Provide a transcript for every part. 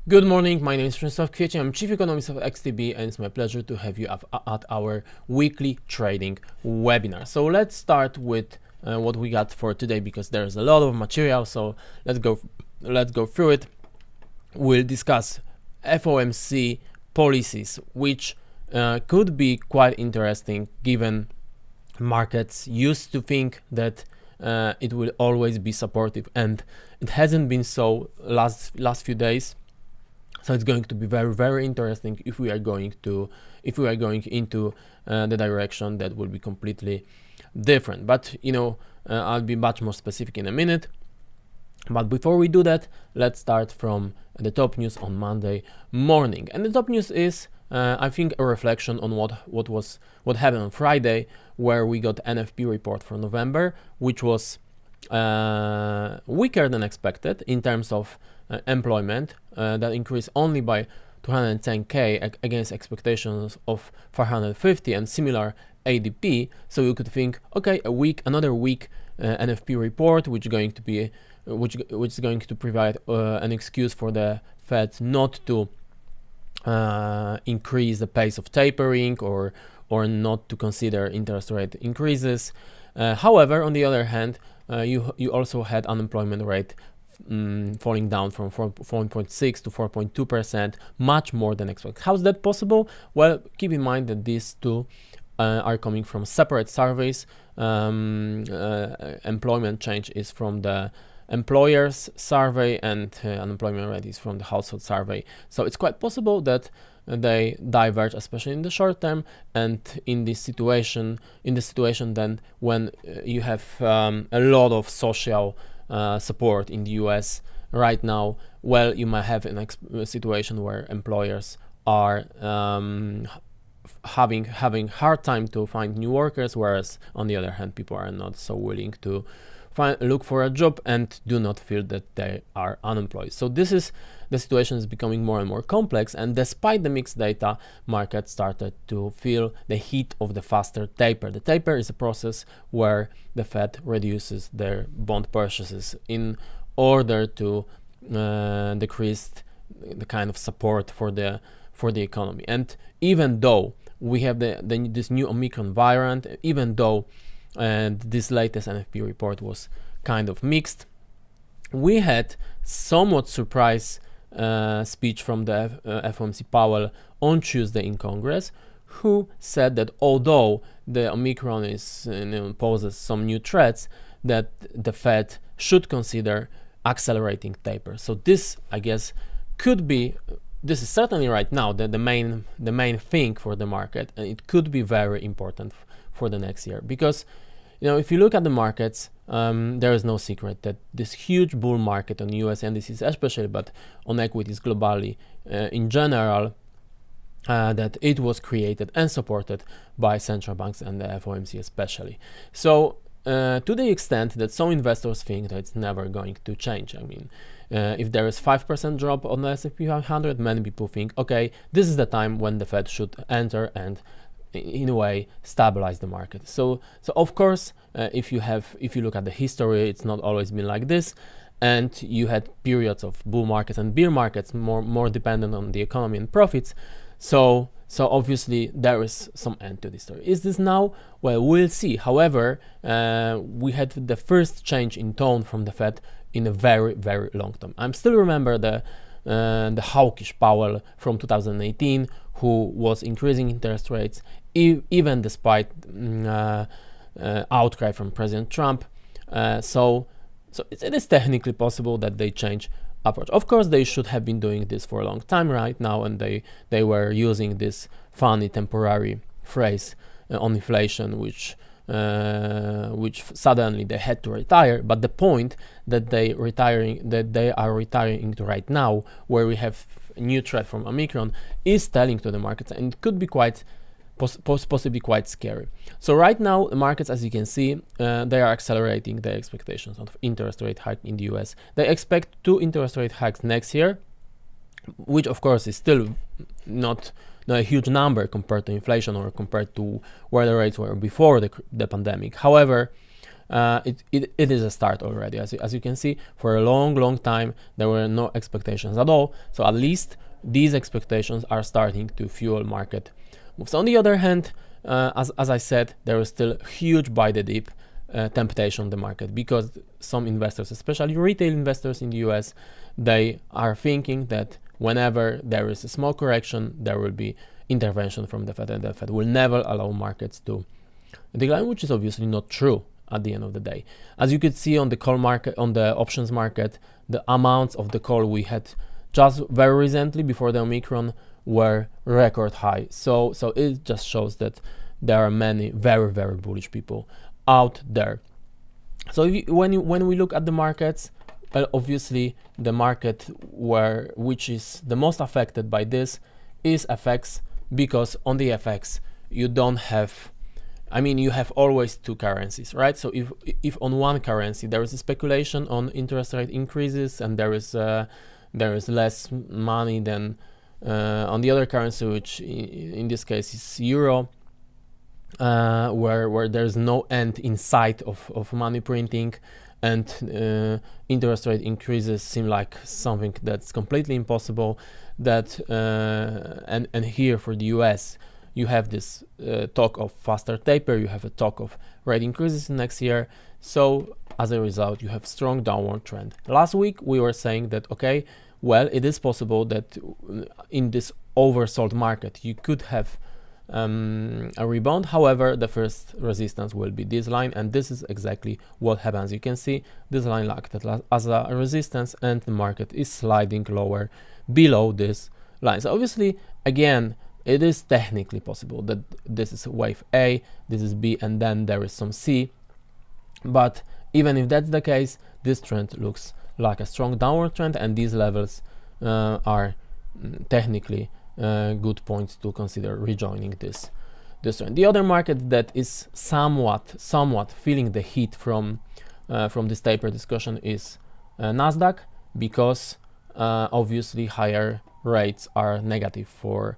Good morning, my name is Przemysław Kwiecień, I'm Chief Economist of XTB, and it's my pleasure to have you at our weekly trading webinar. So let's start with what we got for today, because there's a lot of material, so let's go through it. We'll discuss FOMC policies, which could be quite interesting given markets used to think that it will always be supportive, and it hasn't been so last few days. So it's going to be very, very interesting if we are going into the direction that will be completely different. But I'll be much more specific in a minute. But before we do that, let's start from the top news on Monday morning. And the top news is, I think, a reflection on what happened on Friday, where we got NFP report for November, which was weaker than expected in terms of employment. That increased only by 210k against expectations of 450 and similar ADP. So you could think, okay, another weak NFP report, which is going to provide an excuse for the Fed not to increase the pace of tapering or not to consider interest rate increases. However, on the other hand, you also had unemployment rate falling down from 4.6 to 4.2%, much more than expected. How is that possible? Well, keep in mind that these two are coming from separate surveys. Employment change is from the employers survey, and unemployment rate is from the household survey. So it's quite possible that they diverge, especially in the short term, and in this situation then when you have a lot of social support in the US right now, well, you might have a situation where employers are having hard time to find new workers, whereas on the other hand, people are not so willing to look for a job and do not feel that they are unemployed. So the situation is becoming more and more complex, and despite the mixed data, markets started to feel the heat of the faster taper. The taper is a process where the Fed reduces their bond purchases in order to decrease the kind of support for the economy. And even though we have this new Omicron variant, even though this latest NFP report was kind of mixed, we had somewhat surprise speech from the FOMC Powell on Tuesday in Congress, who said that although the Omicron poses some new threats, that the Fed should consider accelerating taper. So this, I guess, this is certainly right now the main thing for the market, and it could be very important for the next year, because if you look at the markets, there is no secret that this huge bull market on US indices especially, but on equities globally in general, that it was created and supported by central banks and the FOMC especially. So to the extent that some investors think that it's never going to change. I mean, if there is 5% drop on the S&P 500, many people think, okay, this is the time when the Fed should enter and in a way stabilize the market. So of course, if you look at the history, it's not always been like this, and you had periods of bull markets and bear markets more dependent on the economy and profits. So obviously there is some end to this story. Is this now? Well, we'll see. However, we had the first change in tone from the Fed in a very, very long time. I still remember the hawkish Powell from 2018, who was increasing interest rates even despite outcry from President Trump. So it is technically possible that they change approach. Of course, they should have been doing this for a long time right now, and they were using this funny temporary phrase on inflation, which suddenly they had to retire. But the point that they are retiring right now, where we have a new threat from Omicron, is telling to the markets, and it could be possibly quite scary. So right now, the markets, as you can see, they are accelerating their expectations of interest rate hike in the US. They expect 2 interest rate hikes next year, which of course is still not a huge number compared to inflation or compared to where the rates were before the pandemic. However, it is a start already. As you can see, for a long time there were no expectations at all. So at least these expectations are starting to fuel market moves. On the other hand, as I said, there is still huge buy the dip temptation on the market, because some investors, especially retail investors in the US, they are thinking that whenever there is a small correction, there will be intervention from the Fed, and the Fed will never allow markets to decline, which is obviously not true at the end of the day. As you could see on the call market, on the options market, the amounts of the call we had just very recently before the Omicron were record high. So it just shows that there are many very bullish people out there. So when we look at the markets, obviously the market which is the most affected by this is FX, because on the FX you don't have, I mean, you have always two currencies, right? So if on one currency there is a speculation on interest rate increases and there is less money than on the other currency, which in this case is euro, where there's no end in sight of money printing, and interest rate increases seem like something that's completely impossible. That and here for the US, you have this talk of faster taper, you have a talk of rate increases next year. So as a result, you have strong downward trend. Last week we were saying that, okay, well, it is possible that in this oversold market you could have a rebound. However, the first resistance will be this line, and this is exactly what happens. You can see this line acted as a resistance, and the market is sliding lower below this line. So obviously, again, it is technically possible that this is wave A, this is B, and then there is some C. But even if that's the case, this trend looks like a strong downward trend, and these levels are technically good points to consider rejoining this trend. The other market that is somewhat feeling the heat from this taper discussion is Nasdaq, because obviously higher rates are negative for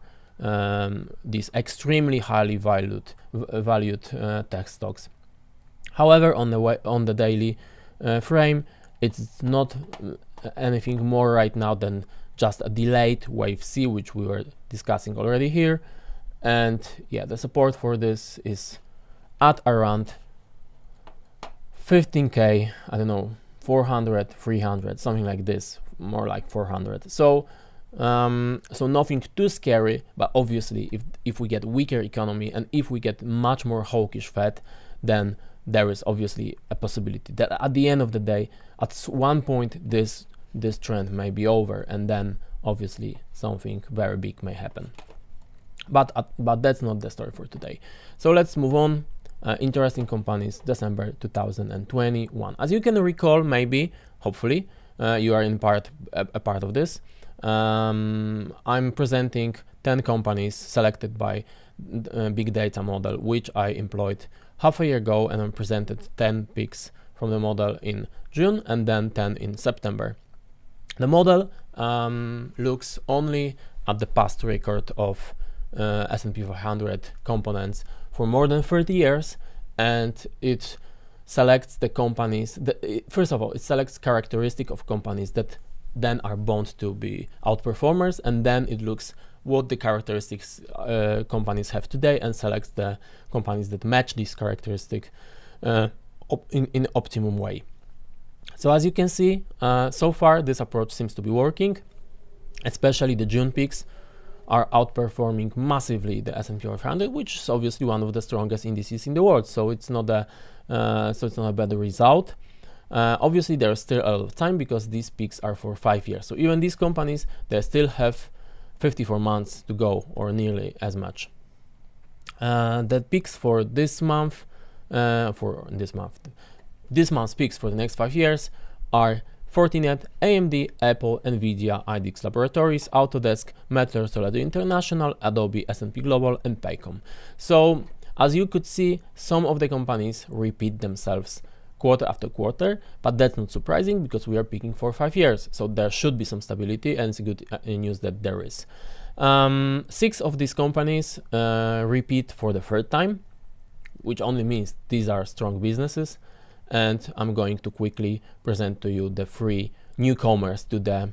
these extremely highly valued tech stocks. However, on the daily frame, it's not anything more right now than just a delayed wave C, which we were discussing already here. And yeah, the support for this is at around 15k, I don't know, 400, 300, something like this, more like 400. So nothing too scary, but obviously if we get weaker economy and if we get much more hawkish Fed, then there is obviously a possibility that at the end of the day, at one point this trend may be over, and then obviously something very big may happen. But that's not the story for today. So let's move on. Interesting companies, December 2021. As you can recall, maybe, hopefully, you are in a part of this. I'm presenting 10 companies selected by big data model, which I employed half a year ago, and I presented 10 picks from the model in June and then 10 in September. The model looks only at the past record of S&P 500 components for more than 30 years, and it selects the companies first of all, it selects characteristic of companies that then are bound to be outperformers, and then it looks what the characteristics companies have today and selects the companies that match these characteristics in optimum way. So as you can see, so far this approach seems to be working. Especially the June picks are outperforming massively the S&P 500, which is obviously one of the strongest indices in the world. So it's not a bad result. Obviously, there's still a lot of time because these picks are for 5 years. So even these companies, they still have 54 months to go, or nearly as much. The picks for this month, this month's picks for the next 5 years are Fortinet, AMD, Apple, Nvidia, IDX Laboratories, Autodesk, Mettler Toledo International, Adobe, S&P Global, and Paycom. So as you could see, some of the companies repeat themselves quarter after quarter, but that's not surprising because we are picking for 5 years. So there should be some stability, and it's good news that there is. 6 of these companies repeat for the third time, which only means these are strong businesses. and I'm going to quickly present to you the 3 newcomers to the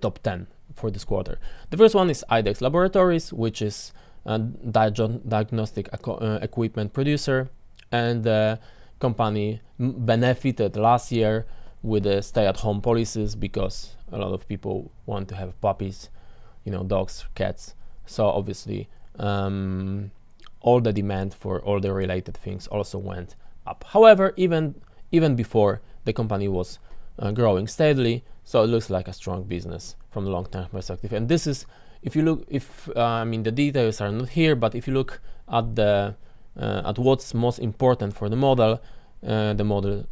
top 10 for this quarter. The first one is IDEX Laboratories, which is a diagnostic equipment producer, and the company benefited last year with the stay-at-home policies because a lot of people want to have puppies, dogs, cats. So obviously all the demand for all the related things also went up. However, even before, the company was growing steadily, so it looks like a strong business from the long-term perspective. And this is, if you look, the details are not here, but if you look at the at what's most important for the model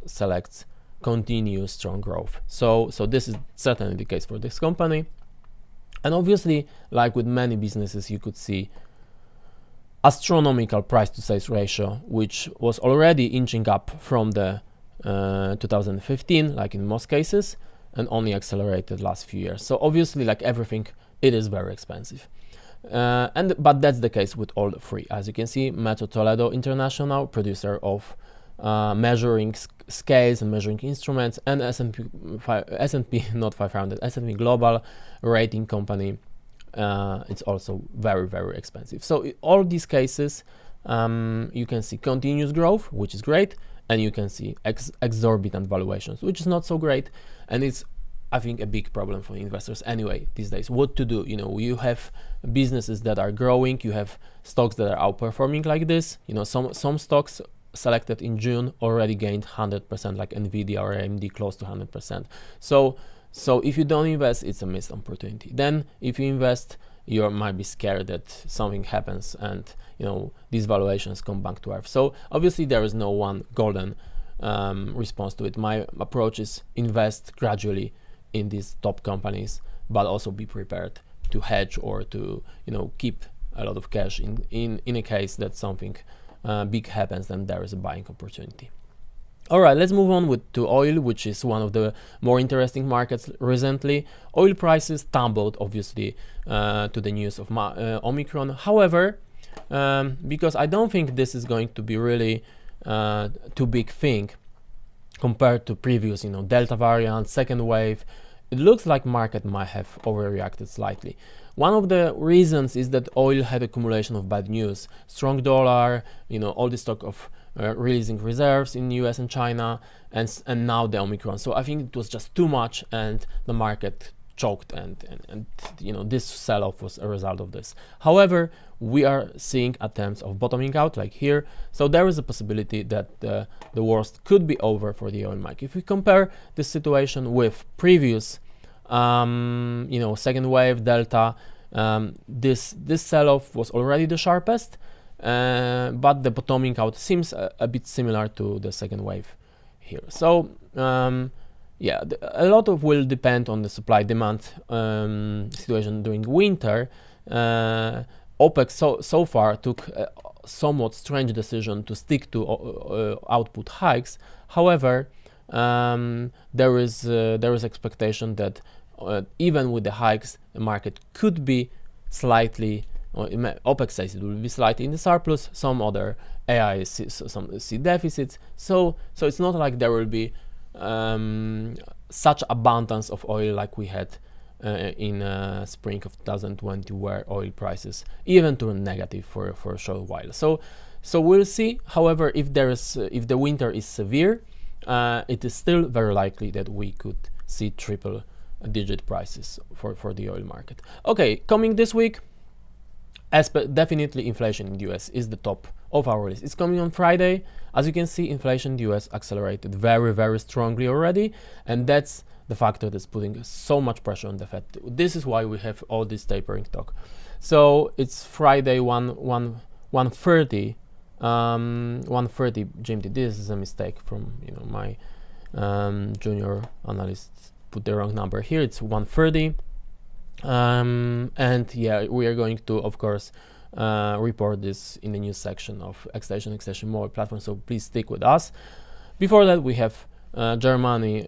selects continuous strong growth. So this is certainly the case for this company. And obviously, like with many businesses, you could see astronomical price to sales ratio, which was already inching up from the 2015, like in most cases, and only accelerated last few years. So obviously, like everything, it is very expensive. But that's the case with all the 3. As you can see, Metro Toledo International, producer of measuring scales and measuring instruments, and S&P not 500, S&P Global rating company. It's also very, very expensive. So in all these cases, you can see continuous growth, which is great, and you can see exorbitant valuations, which is not so great. And it's, I think, a big problem for investors anyway these days. What to do? You have businesses that are growing, you have stocks that are outperforming like this. Some stocks selected in June already gained 100%, like Nvidia or AMD, close to 100%. So if you don't invest, it's a missed opportunity. Then if you invest, you might be scared that something happens and these valuations come back to earth. So obviously there is no one golden response to it. My approach is invest gradually in these top companies, but also be prepared to hedge or to keep a lot of cash in a case that something big happens, then there is a buying opportunity. All right, let's move on to oil, which is one of the more interesting markets recently. Oil prices tumbled, obviously, to the news of Omicron. However, because I don't think this is going to be really too big thing compared to previous, Delta variant, second wave, it looks like market might have overreacted slightly. One of the reasons is that oil had accumulation of bad news, strong dollar, all this talk of releasing reserves in US and China, and now the Omicron. So I think it was just too much, and the market choked, and this sell-off was a result of this. However, we are seeing attempts of bottoming out, like here. So there is a possibility that the worst could be over for the oil market. If we compare this situation with previous second wave, Delta, this sell-off was already the sharpest, but the bottoming out seems a bit similar to the second wave here. So a lot of will depend on the supply-demand situation during winter. OPEC so far took a somewhat strange decision to stick to output hikes. However, there is expectation that even with the hikes, the market could be slightly, OPEC says it will be slightly in the surplus. Some other AIs see deficits. So it's not like there will be such abundance of oil like we had in spring of 2020, where oil prices even turned negative for a short while. So we'll see. However, if the winter is severe, it is still very likely that we could see triple-digit prices for the oil market. Okay, coming this week, definitely inflation in the US is the top of our list. It's coming on Friday. As you can see, inflation in the US accelerated very, very strongly already, and that's the factor that's putting so much pressure on the Fed. This is why we have all this tapering talk. So it's Friday 1:30 GMT. This is a mistake from my junior analyst put the wrong number here. It's 1:30, and yeah, we are going to, of course, report this in the news section of Extension Mobile platform. So please stick with us. Before that, we have Germany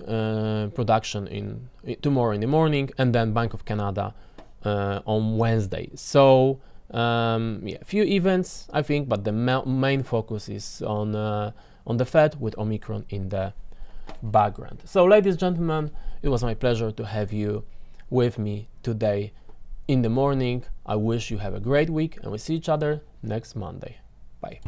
production tomorrow in the morning, and then Bank of Canada on Wednesday. So Few events, I think, but the main focus is on the Fed with Omicron in the background. So, ladies and gentlemen, it was my pleasure to have you with me today in the morning. I wish you have a great week, and we'll see each other next Monday. Bye.